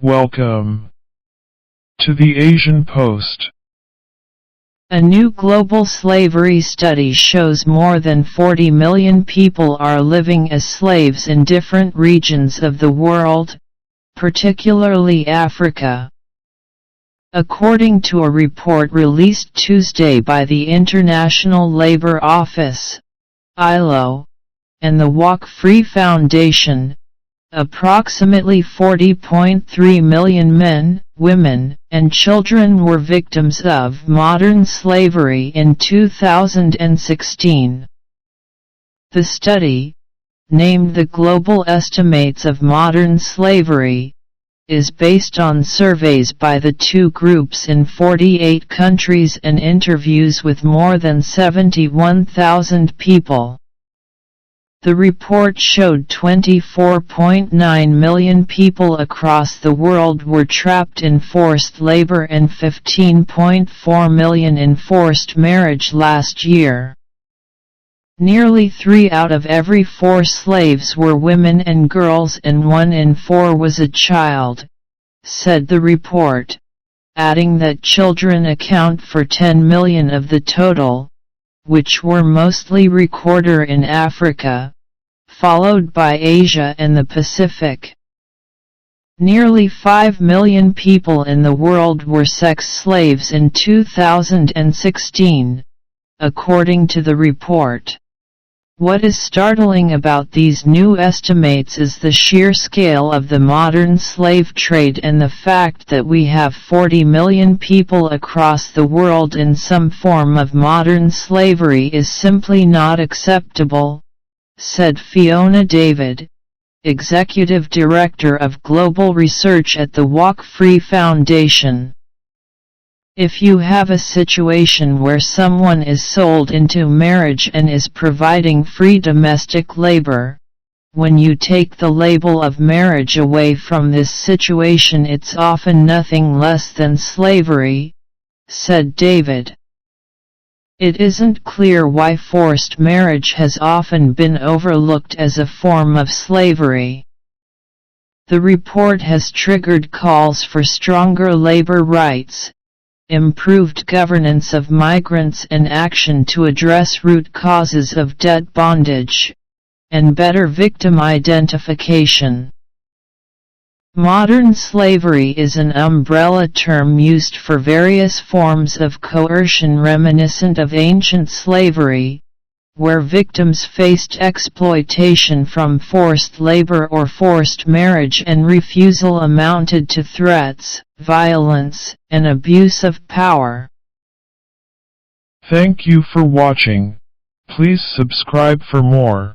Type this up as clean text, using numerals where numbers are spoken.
Welcome to the Asian Post. A new global slavery study shows more than 40 million people are living as slaves in different regions of the world, particularly Africa. According to a report released Tuesday by the International Labour Office, ILO, and the Walk Free Foundation, approximately 40.3 million men, women, and children were victims of modern slavery in 2016. The study, named the Global Estimates of Modern Slavery, is based on surveys by the two groups in 48 countries and interviews with more than 71,000 people. The report showed 24.9 million people across the world were trapped in forced labor and 15.4 million in forced marriage last year. Nearly 3 out of every 4 slaves were women and girls, and 1 in 4 was a child, said the report, adding that children account for 10 million of the total, which were mostly recorded in Africa, followed by Asia and the Pacific. Nearly 5 million people in the world were sex slaves in 2016, according to the report. What is startling about these new estimates is the sheer scale of the modern slave trade and the fact that we have 40 million people across the world in some form of modern slavery is simply not acceptable, said Fiona David, Executive Director of Global Research at the Walk Free Foundation. If you have a situation where someone is sold into marriage and is providing free domestic labor, when you take the label of marriage away from this situation, it's often nothing less than slavery, said David. It isn't clear why forced marriage has often been overlooked as a form of slavery. The report has triggered calls for stronger labor rights, improved governance of migrants and action to address root causes of debt bondage, and better victim identification. Modern slavery is an umbrella term used for various forms of coercion reminiscent of ancient slavery, where victims faced exploitation from forced labor or forced marriage, and refusal amounted to threats, violence, and abuse of power. Thank you for watching. Please subscribe for more.